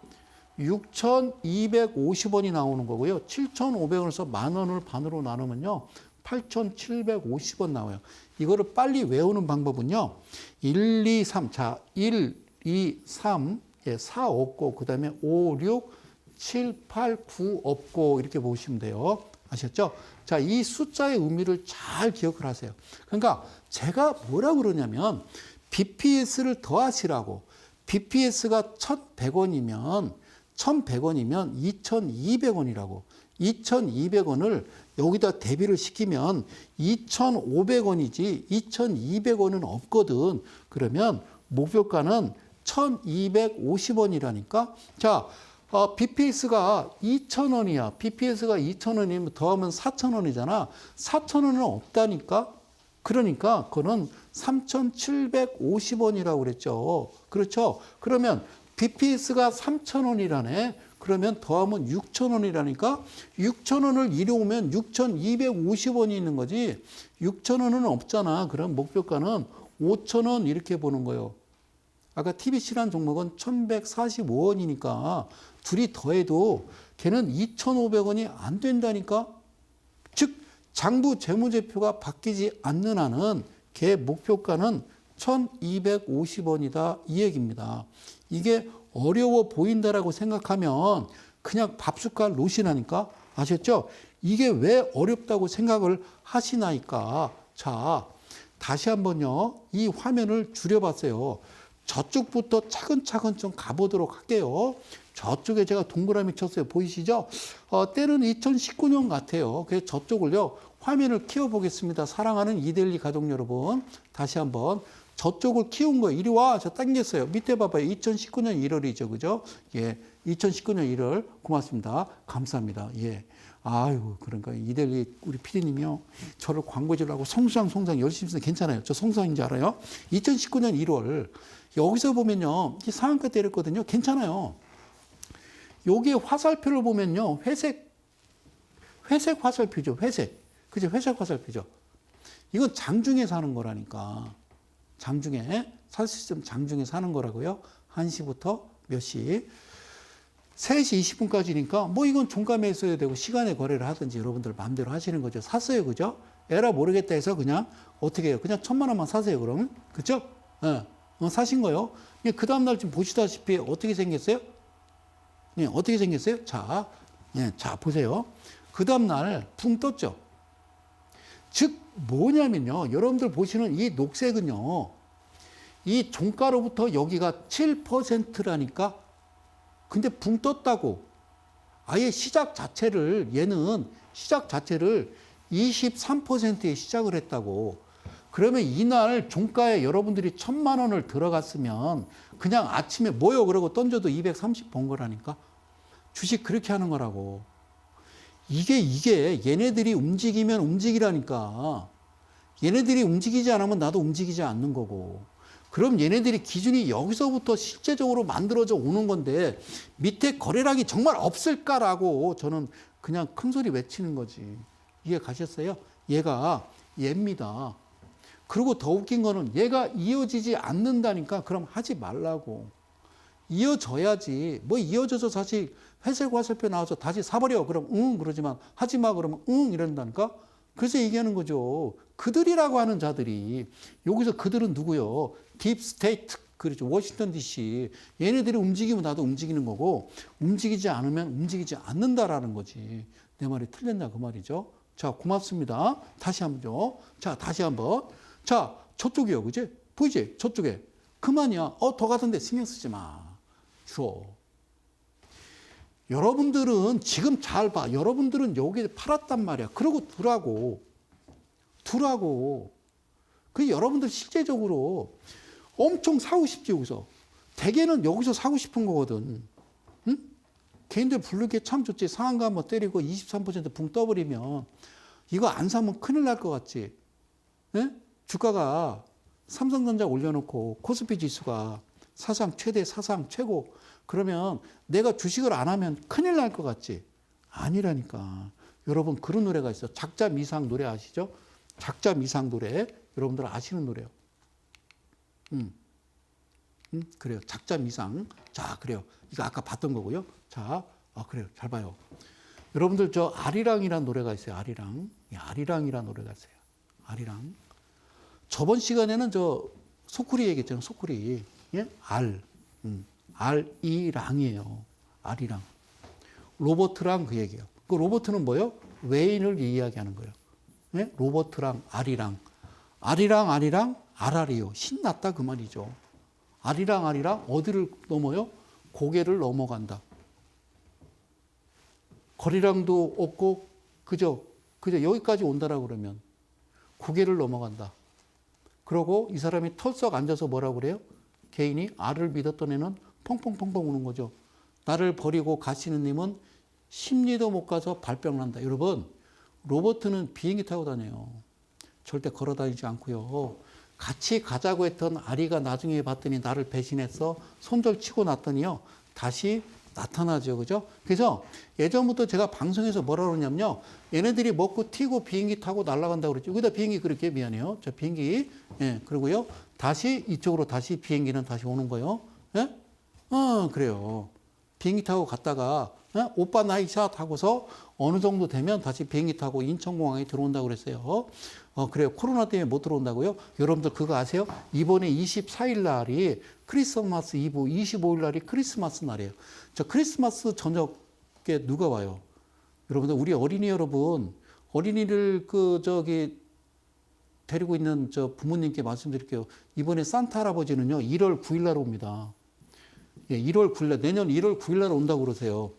A: 6,250원이 나오는 거고요. 7,500원에서 만원을 반으로 나누면요. 8,750원 나와요. 이거를 빨리 외우는 방법은요. 1, 2, 3. 자, 1, 2, 3. 예, 4 없고, 그 다음에 5, 6, 7, 8, 9 없고, 이렇게 보시면 돼요. 아셨죠? 자, 이 숫자의 의미를 잘 기억을 하세요. 그러니까 제가 뭐라 그러냐면, BPS를 더하시라고. BPS가 1,100원이면 2,200원이라고. 2,200원을 여기다 대비를 시키면 2,500원이지 2,200원은 없거든. 그러면 목표가는 1,250원이라니까. 자, BPS가 2,000원이야. BPS가 2,000원이면 더하면 4,000원이잖아. 4,000원은 없다니까. 그러니까 그거는 3,750원이라고 그랬죠. 그렇죠? 그러면 BPS가 3,000원이라네. 그러면 더하면 6,000원이라니까 6,000원을 이리 오면 6,250원이 있는 거지. 6,000원은 없잖아. 그럼 목표가는 5,000원 이렇게 보는 거예요. 아까 TBC라는 종목은 1,145원이니까 둘이 더해도 걔는 2,500원이 안 된다니까. 즉 장부 재무제표가 바뀌지 않는 한은 걔 목표가는 1,250원이다 이 얘기입니다. 이게 어려워 보인다라고 생각하면 그냥 밥숟갈 놓으시나니까. 아셨죠? 이게 왜 어렵다고 생각을 하시나이까. 자, 다시 한번요. 이 화면을 줄여봤어요. 저쪽부터 차근차근 좀 가보도록 할게요. 저쪽에 제가 동그라미 쳤어요. 보이시죠? 때는 2019년 같아요. 그래서 저쪽을요. 화면을 키워보겠습니다. 사랑하는 이데일리 가족 여러분. 다시 한번. 저쪽을 키운 거예요. 이리 와. 저 당겼어요. 밑에 봐봐요. 2019년 1월이죠. 그죠? 예. 2019년 1월. 고맙습니다. 감사합니다. 예. 아유, 그러니까 이데일리 우리 PD님이요. 저를 광고주라고 송수상 열심히 해서 괜찮아요. 저 송수상인지 알아요? 2019년 1월. 여기서 보면요. 이 상한가 때렸거든요. 괜찮아요. 여기에 화살표를 보면요. 회색 화살표죠. 회색. 그죠? 회색 화살표죠. 이건 장중에 사는 거라니까. 장중에, 살 수 있으면 장중에 사는 거라고요. 1시부터 몇 시? 3시 20분까지니까 뭐 이건 종가에 있어야 되고 시간에 거래를 하든지 여러분들 마음대로 하시는 거죠. 샀어요. 그죠? 에라 모르겠다 해서 그냥 어떻게 해요? 그냥 1,000만 원만 사세요. 그러면. 그죠? 예. 사신 거요. 그 다음날 지금 보시다시피 어떻게 생겼어요? 예, 어떻게 생겼어요? 자, 예, 자, 보세요. 그 다음날 붕 떴죠. 즉, 뭐냐면요. 여러분들 보시는 이 녹색은요. 이 종가로부터 여기가 7%라니까. 근데 붕 떴다고. 아예 시작 자체를 23%에 시작을 했다고. 그러면 이날 종가에 여러분들이 1,000만 원을 들어갔으면 그냥 아침에 뭐요? 그러고 던져도 230 번 거라니까. 주식 그렇게 하는 거라고. 이게 얘네들이 움직이면 움직이라니까. 얘네들이 움직이지 않으면 나도 움직이지 않는 거고. 그럼 얘네들이 기준이 여기서부터 실제적으로 만들어져 오는 건데 밑에 거래량이 정말 없을까라고 저는 그냥 큰 소리 외치는 거지. 이해 가셨어요? 얘입니다. 그리고 더 웃긴 거는 얘가 이어지지 않는다니까. 그럼 하지 말라고. 이어져야지. 뭐 이어져서 다시 회색 화살표 나와서 다시 사버려. 그럼 응 그러지만 하지 마 그러면 응 이런다니까. 그래서 얘기하는 거죠. 그들이라고 하는 자들이. 여기서 그들은 누구요? 딥스테이트. 그렇죠. 워싱턴 DC. 얘네들이 움직이면 나도 움직이는 거고 움직이지 않으면 움직이지 않는다라는 거지. 내 말이 틀렸나 그 말이죠. 자, 고맙습니다. 다시 한번요. 자, 다시 한번. 자, 저쪽이요. 그지? 보이지? 저쪽에. 그만이야. 더 가던데 신경 쓰지 마. 줘. 여러분들은 지금 잘 봐. 여러분들은 여기 팔았단 말이야. 그러고 두라고. 그 여러분들 실제적으로 엄청 사고 싶지, 여기서. 대개는 여기서 사고 싶은 거거든. 응? 개인들 부르기에 참 좋지. 상한가 한번 때리고 23%붕 떠버리면 이거 안 사면 큰일 날 것 같지. 예? 주가가 삼성전자 올려놓고 코스피 지수가 사상 최대, 사상 최고. 그러면 내가 주식을 안 하면 큰일 날 것 같지? 아니라니까. 여러분 그런 노래가 있어. 작자 미상 노래 아시죠? 작자 미상 노래. 여러분들 아시는 노래요. 그래요. 작자 미상. 자, 그래요. 이거 아까 봤던 거고요. 자, 그래요. 잘 봐요. 여러분들 저 아리랑이라는 노래가 있어요. 아리랑. 아리랑이라는 노래가 있어요. 아리랑. 저번 시간에는 저 소쿠리 얘기했잖아요. 소쿠리. 예? 알이랑이에요. 알이랑. 로버트랑 그 얘기예요. 그 로버트는 뭐예요? 외인을 이야기하는 거예요. 예? 로버트랑 알이랑. 알이랑 알알이요. 신났다 그 말이죠. 알이랑 어디를 넘어요? 고개를 넘어간다. 거리랑도 없고 그저 여기까지 온다라고 그러면 고개를 넘어간다. 그러고 이 사람이 털썩 앉아서 뭐라고 그래요? 개인이 알을 믿었던 애는 펑펑펑펑 우는 거죠. 나를 버리고 가시는 님은 심리도 못 가서 발병 난다. 여러분, 로버트는 비행기 타고 다녀요. 절대 걸어 다니지 않고요. 같이 가자고 했던 아리가 나중에 봤더니 나를 배신해서 손절 치고 났더니요. 다시 나타나죠. 그죠? 그래서 예전부터 제가 방송에서 뭐라 그러냐면요. 얘네들이 먹고 튀고 비행기 타고 날아간다고 그랬죠. 여기다 비행기 그렇게 미안해요. 저 비행기. 예, 그리고요. 다시 이쪽으로 다시 비행기는 다시 오는 거예요. 예? 그래요. 비행기 타고 갔다가 오빠 나이샷 하고서 어느 정도 되면 다시 비행기 타고 인천공항에 들어온다고 그랬어요. 그래요. 코로나 때문에 못 들어온다고요? 여러분들 그거 아세요? 이번에 24일 날이 크리스마스 이브, 25일 날이 크리스마스 날이에요. 저 크리스마스 저녁에 누가 와요? 여러분들 우리 어린이 여러분, 어린이를 데리고 있는 저 부모님께 말씀드릴게요. 이번에 산타 할아버지는요, 1월 9일 날 옵니다. 예, 1월 9일 날, 내년 1월 9일 날 온다고 그러세요.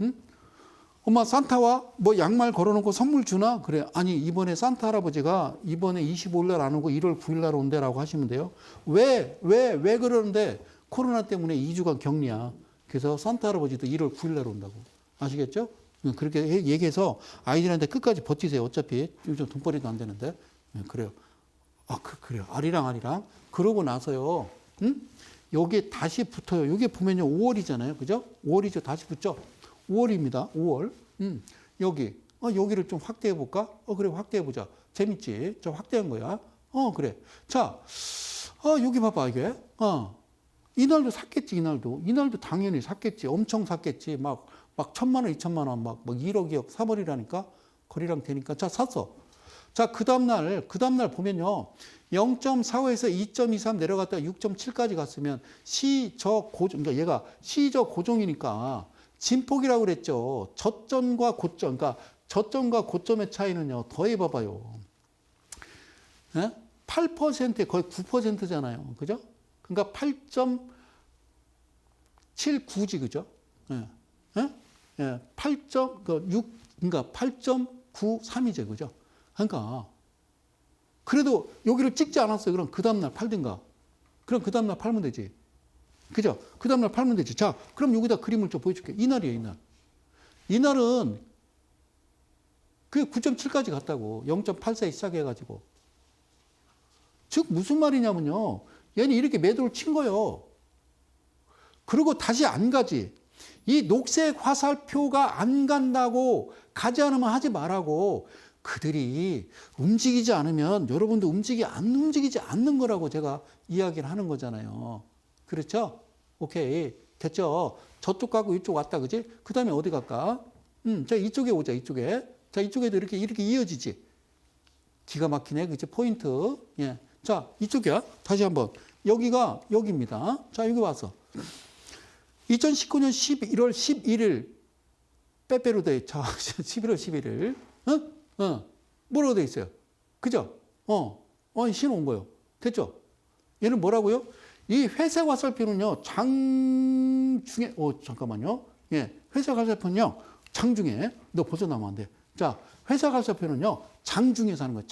A: 응? 엄마 산타와 뭐 양말 걸어놓고 선물 주나? 그래. 아니 이번에 산타 할아버지가 이번에 25일 날 안 오고 1월 9일 날 온대라고 하시면 돼요. 왜 그러는데 코로나 때문에 2주간 격리야. 그래서 산타 할아버지도 1월 9일 날 온다고. 아시겠죠? 그렇게 얘기해서 아이들한테 끝까지 버티세요. 어차피 요즘 돈벌이도 안 되는데. 그래요. 그래요. 아리랑. 그러고 나서요. 응? 여기 다시 붙어요. 여기 보면요. 5월이잖아요. 그죠? 5월이죠. 다시 붙죠? 5월입니다. 5월. 여기. 여기를 좀 확대해 볼까? 그래. 확대해 보자. 재밌지? 좀 확대한 거야. 그래. 자, 여기 봐봐, 이게. 이날도 샀겠지, 이날도. 이날도 당연히 샀겠지. 엄청 샀겠지. 막 1,000만 원, 2,000만 원, 막 1억, 2억 사버리라니까. 거리랑 되니까. 자, 샀어. 자, 그 다음날 보면요. 0.45에서 2.23 내려갔다가 6.7까지 갔으면 시저 고정, 그러니까 얘가 시저 고정이니까 진폭이라고 그랬죠. 저점과 고점, 그러니까 저점과 고점의 차이는요. 더해봐봐요. 8%에 거의 9%잖아요. 그죠? 그러니까 8.79지, 그죠? 8.6, 그러니까 8.93이죠, 그죠? 그러니까 그래도 여기를 찍지 않았어요. 그럼 그 다음날 팔든가. 그럼 그 다음날 팔면 되지. 그죠? 그 다음날 팔면 되지. 자, 그럼 여기다 그림을 좀 보여줄게. 이날이에요, 이날. 이날은 그 9.7까지 갔다고. 0.84에 시작해가지고. 즉, 무슨 말이냐면요. 얘는 이렇게 매도를 친 거예요. 그리고 다시 안 가지. 이 녹색 화살표가 안 간다고 가지 않으면 하지 말라고. 그들이 움직이지 않으면 여러분도 움직이지 않는 거라고 제가 이야기를 하는 거잖아요. 그렇죠? 오케이. 됐죠? 저쪽 가고 이쪽 왔다, 그지? 그 다음에 어디 갈까? 자, 이쪽에 오자, 이쪽에. 자, 이쪽에도 이렇게 이어지지. 기가 막히네, 그치? 포인트. 예. 자, 이쪽이야. 다시 한번. 여기가 여기입니다. 자, 여기 와서. 2019년 11월 11일, 빼빼로 돼 있죠. 11월 11일. 뭐라고 돼 있어요? 그죠? 신호 온 거예요. 됐죠? 얘는 뭐라고요? 이 회색 화살표는요, 장중에, 잠깐만요. 예, 회사 가사표는요, 장중에 너 벗어나면 안 돼. 자, 회사 가사표는요, 장중에 사는 거예요.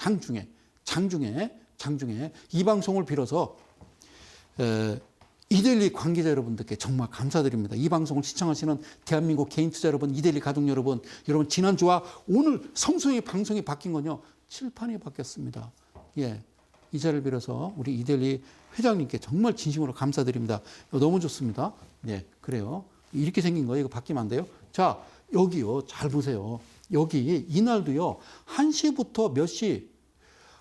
A: 장중에 이 방송을 빌어서 이데일리 관계자 여러분들께 정말 감사드립니다. 이 방송을 시청하시는 대한민국 개인 투자 여러분, 이데일리 가족 여러분, 지난주와 오늘 성수의 방송이 바뀐 건요, 칠판이 바뀌었습니다. 예, 이 자리를 빌어서 우리 이데일리 회장님께 정말 진심으로 감사드립니다. 너무 좋습니다. 네, 그래요. 이렇게 생긴 거예요. 이거 바뀌면 안 돼요. 자, 여기요. 잘 보세요. 여기 이날도요. 1시부터 몇 시?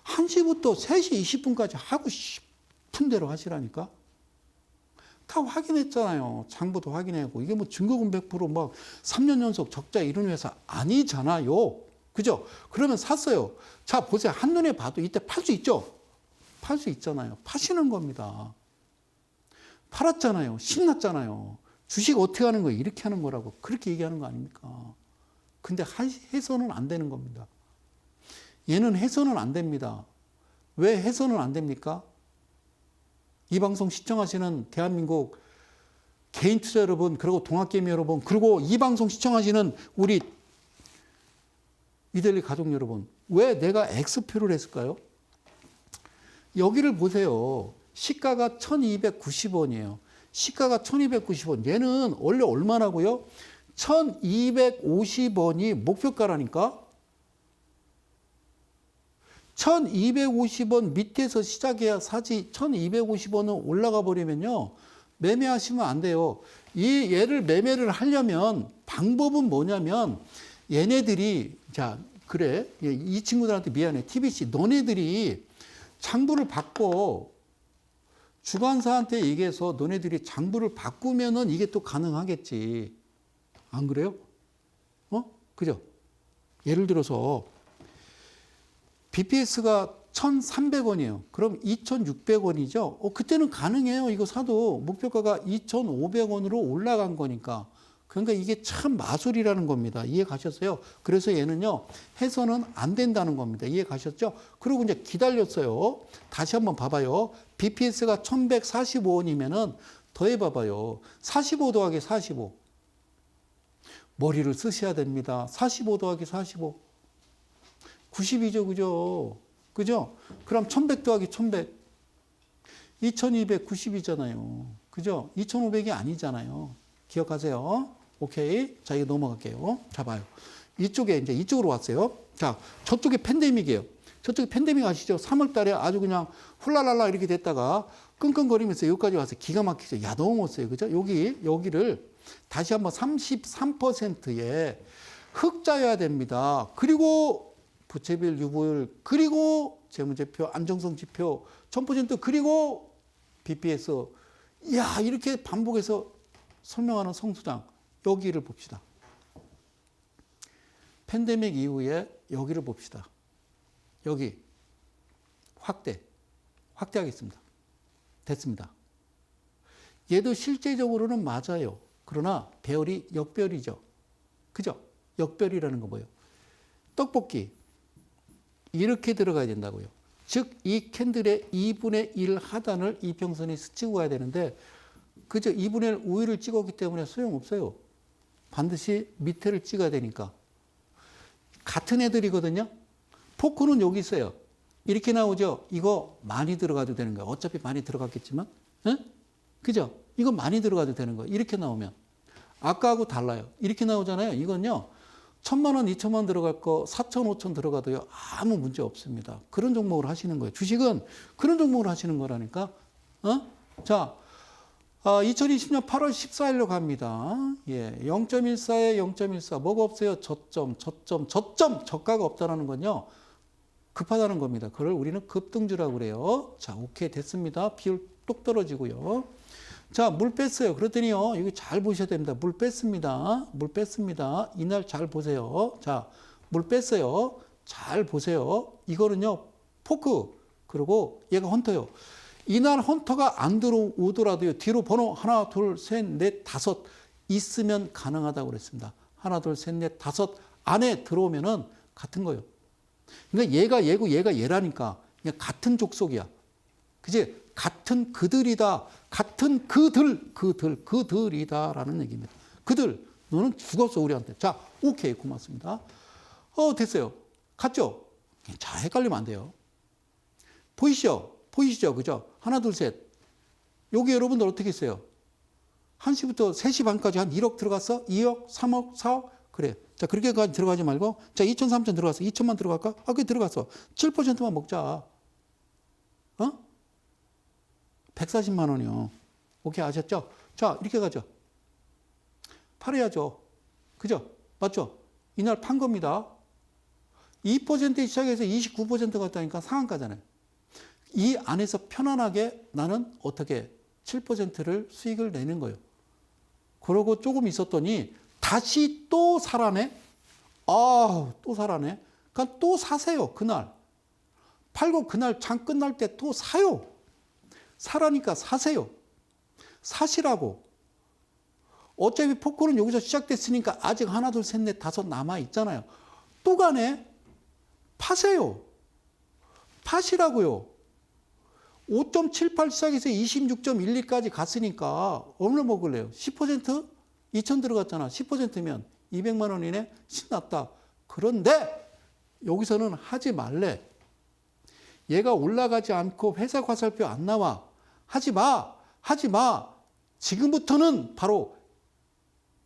A: 1시부터 3시 20분까지 하고 싶은 대로 하시라니까. 다 확인했잖아요. 장부도 확인하고. 이게 뭐 증거금 100%막 3년 연속 적자 이런 회사 아니잖아요. 그죠? 그러면 샀어요. 자, 보세요. 한눈에 봐도 이때 팔 수 있죠? 팔 수 있잖아요. 파시는 겁니다. 팔았잖아요. 신났잖아요. 주식 어떻게 하는 거예요? 이렇게 하는 거라고. 그렇게 얘기하는 거 아닙니까? 근데 해서는 안 되는 겁니다. 얘는 해서는 안 됩니다. 왜 해서는 안 됩니까? 이 방송 시청하시는 대한민국 개인 투자 여러분, 그리고 동학개미 여러분, 그리고 이 방송 시청하시는 우리 이데일리 가족 여러분, 왜 내가 X표를 했을까요? 여기를 보세요. 시가가 1290원이에요. 시가가 1290원. 얘는 원래 얼마나고요? 1250원이 목표가라니까? 1250원 밑에서 시작해야 사지. 1250원은 올라가 버리면요. 매매하시면 안 돼요. 얘를 매매를 하려면 방법은 뭐냐면 얘네들이, 자, 그래. 이 친구들한테 미안해. TBC, 너네들이 장부를 바꿔. 주관사한테 얘기해서 너네들이 장부를 바꾸면은 이게 또 가능하겠지. 안 그래요? 그죠? 예를 들어서 BPS가 1,300원이에요. 그럼 2,600원이죠. 그때는 가능해요. 이거 사도 목표가가 2,500원으로 올라간 거니까. 그러니까 이게 참 마술이라는 겁니다. 이해 가셨어요? 그래서 얘는요, 해서는 안 된다는 겁니다. 이해 가셨죠? 그리고 이제 기다렸어요. 다시 한번 봐봐요. BPS가 1,145원이면은 더해 봐봐요. 45 더하기 45. 머리를 쓰셔야 됩니다. 45 더하기 45. 90이죠, 그죠? 그죠? 그럼 1,100 더하기 1,100. 2,290이잖아요. 그죠? 2,500이 아니잖아요. 기억하세요? 오케이. 자, 이거 넘어갈게요. 자, 봐요. 이쪽에, 이제 이쪽으로 왔어요. 자, 저쪽에 팬데믹이에요. 저쪽에 팬데믹 아시죠? 3월 달에 아주 그냥 훌랄랄라 이렇게 됐다가 끙끙거리면서 여기까지 와서 기가 막히죠. 야, 너무 못어요. 그죠? 여기를 다시 한번 33%에 흑자여야 됩니다. 그리고 부채비율, 유보율, 그리고 재무제표, 안정성 지표, 1000% 그리고 BPS. 야, 이렇게 반복해서 설명하는 성수장. 여기를 봅시다. 팬데믹 이후에 여기를 봅시다. 여기 확대하겠습니다. 됐습니다. 얘도 실제적으로는 맞아요. 그러나 배열이 역별이죠. 그죠? 역별이라는 거 뭐예요? 떡볶이 이렇게 들어가야 된다고요. 즉 이 캔들의 2분의 1 하단을 이평선에 스치고 가야 되는데 그저 2분의 1 우위를 찍었기 때문에 소용없어요. 반드시 밑에를 찍어야 되니까. 같은 애들이거든요. 포크는 여기 있어요. 이렇게 나오죠. 이거 많이 들어가도 되는 거예요. 어차피 많이 들어갔겠지만. 응? 그죠? 이거 많이 들어가도 되는 거예요. 이렇게 나오면. 아까하고 달라요. 이렇게 나오잖아요. 이건요. 1,000만 원, 2,000만 원 들어갈 거 4천, 5천 들어가도요. 아무 문제 없습니다. 그런 종목을 하시는 거예요. 주식은 그런 종목을 하시는 거라니까. 자, 2020년 8월 14일로 갑니다. 예, 0.14에 0.14. 뭐가 없어요? 저점. 저가가 없다라는 건요. 급하다는 겁니다. 그걸 우리는 급등주라고 그래요. 자, 오케이. 됐습니다. 비율 똑 떨어지고요. 자, 물 뺐어요. 그랬더니요. 이거 잘 보셔야 됩니다. 물 뺐습니다. 이날 잘 보세요. 자, 물 뺐어요. 잘 보세요. 이거는요. 포크. 그리고 얘가 헌터요. 이날 헌터가 안 들어오더라도요. 뒤로 번호 하나, 둘, 셋, 넷, 다섯 있으면 가능하다고 그랬습니다. 하나, 둘, 셋, 넷, 다섯 안에 들어오면은 같은 거예요. 그러니까 얘가 얘고 얘가 얘라니까 그냥 같은 족속이야. 그지? 같은 그들이다. 같은 그들이다라는 얘기입니다. 그들 너는 죽었어, 우리한테. 자, 오케이, 고맙습니다. 됐어요. 갔죠? 자, 헷갈리면 안 돼요. 보이시죠? 보이시죠? 그죠? 하나, 둘, 셋. 여기 여러분들 어떻게 했어요? 1시부터 3시 반까지 한 1억 들어갔어? 2억, 3억, 4억? 그래. 자, 그렇게까지 들어가지 말고, 자, 2천, 3천 들어갔어. 2천만 들어갈까? 그게 들어갔어. 7%만 먹자. 140만 원이요. 오케이, 아셨죠? 자, 이렇게 가죠. 팔아야죠. 그죠? 맞죠? 이날 판 겁니다. 2% 시작해서 29% 갔다니까 상한가잖아요. 이 안에서 편안하게 나는 어떻게 7%를 수익을 내는 거예요. 그러고 조금 있었더니 다시 또 사라네? 또 사라네? 그러니까 또 사세요, 그날. 팔고 그날 장 끝날 때 또 사요. 사라니까 사세요. 사시라고. 어차피 포크는 여기서 시작됐으니까 아직 하나, 둘, 셋, 넷, 다섯 남아 있잖아요. 또 가네? 파세요. 파시라고요. 5.78 시작해서 26.12까지 갔으니까 얼마 먹을래요? 10%? 2천 들어갔잖아. 10%면 200만 원이네? 신났다. 그런데 여기서는 하지 말래. 얘가 올라가지 않고 회사 과살표 안 나와. 하지 마. 하지 마. 지금부터는 바로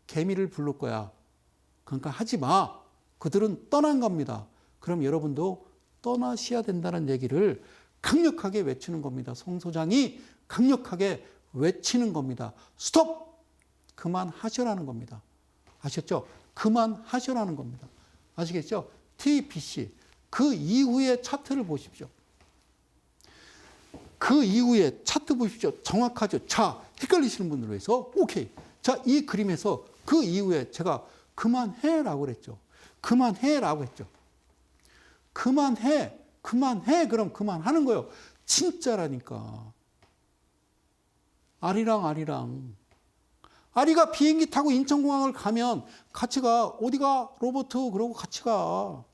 A: 개미를 부를 거야. 그러니까 하지 마. 그들은 떠난 겁니다. 그럼 여러분도 떠나셔야 된다는 얘기를 강력하게 외치는 겁니다. 송 소장이 강력하게 외치는 겁니다. 스톱! 그만하셔라는 겁니다. 아셨죠? 그만하셔라는 겁니다. 아시겠죠? TBC. 그 이후의 차트를 보십시오. 그 이후에 차트 보십시오. 정확하죠? 자, 헷갈리시는 분들을 위해서 오케이. 자, 이 그림에서 그 이후에 제가 그만해라고 그랬죠. 그만해라고 했죠. 그만해. 그만해. 그럼 그만하는 거예요. 진짜라니까. 아리랑. 아리가 비행기 타고 인천공항을 가면 같이 가. 어디가? 로버트. 그러고 같이 가.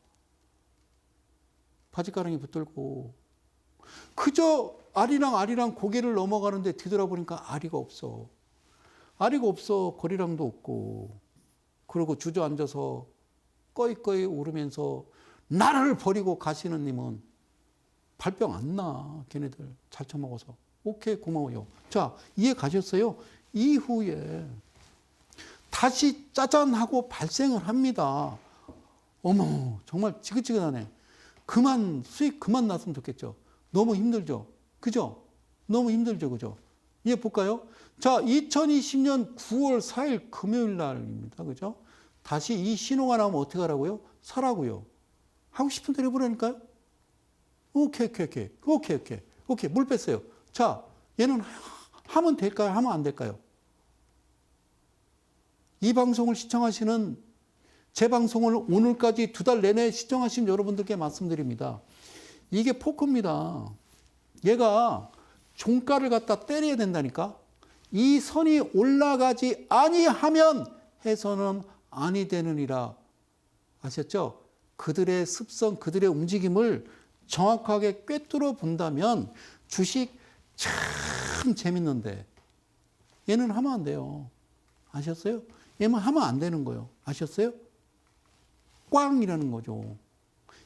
A: 바지가랑이 붙들고. 그저 아리랑 고개를 넘어가는데 뒤돌아보니까 아리가 없어. 아리가 없어. 거리랑도 없고. 그러고 주저앉아서 꺼이꺼이 오르면서 나를 버리고 가시는 님은 발병 안 나. 걔네들 잘 처먹어서. 오케이, 고마워요. 자, 이해 가셨어요? 이후에 다시 짜잔하고 발생을 합니다. 어머, 정말 지긋지긋하네. 수익 그만 났으면 좋겠죠. 너무 힘들죠. 그죠? 너무 힘들죠. 그죠? 이해 볼까요? 자, 2020년 9월 4일 금요일 날입니다. 그죠? 다시 이 신호가 나오면 어떻게 하라고요? 사라고요. 하고 싶은 대로 해보라니까요? 오케이. 물 뺐어요. 자, 얘는 하면 될까요? 하면 안 될까요? 이 방송을 시청하시는 제 방송을 오늘까지 2달 내내 시청하신 여러분들께 말씀드립니다. 이게 포크입니다. 얘가 종가를 갖다 때려야 된다니까. 이 선이 올라가지 아니하면 해서는 아니 되느니라. 아셨죠? 그들의 습성, 그들의 움직임을 정확하게 꿰뚫어 본다면 주식 참 재밌는데 얘는 하면 안 돼요. 아셨어요? 얘는 하면 안 되는 거예요. 아셨어요? 꽝이라는 거죠.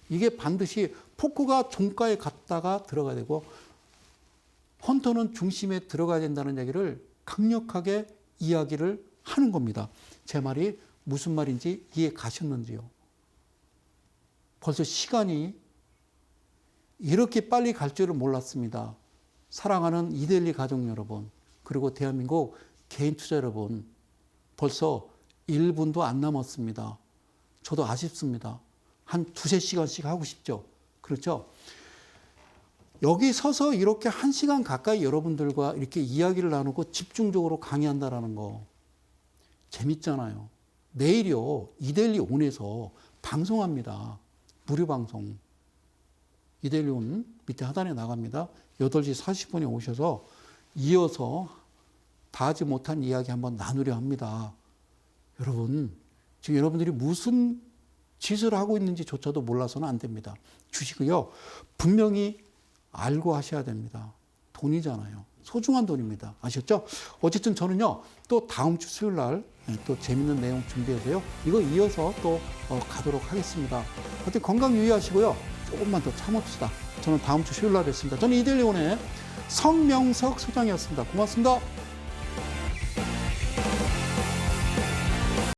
A: 이게 반드시 포크가 종가에 갔다가 들어가야 되고 헌터는 중심에 들어가야 된다는 얘기를 강력하게 이야기를 하는 겁니다. 제 말이 무슨 말인지 이해 가셨는지요? 벌써 시간이 이렇게 빨리 갈 줄을 몰랐습니다. 사랑하는 이데일리 가족 여러분, 그리고 대한민국 개인 투자 여러분, 벌써 1분도 안 남았습니다. 저도 아쉽습니다. 한 2-3시간씩 하고 싶죠. 그렇죠? 여기 서서 이렇게 1시간 가까이 여러분들과 이렇게 이야기를 나누고 집중적으로 강의한다라는 거 재밌잖아요. 내일요, 이데일리 온에서 방송합니다. 무료 방송. 이데일리 온 밑에 하단에 나갑니다. 8시 40분에 오셔서 이어서 다 하지 못한 이야기 한번 나누려 합니다. 여러분, 지금 여러분들이 무슨 짓을 하고 있는지조차도 몰라서는 안 됩니다. 주식을요, 분명히 알고 하셔야 됩니다. 돈이잖아요. 소중한 돈입니다. 아셨죠? 어쨌든 저는요, 또 다음 주 수요일 날 또 재밌는 내용 준비해서요. 이거 이어서 또 가도록 하겠습니다. 하여튼 건강 유의하시고요. 조금만 더 참읍시다. 저는 다음 주 수요일 날 뵙습니다. 저는 이데일리온의 성명석 소장이었습니다. 고맙습니다.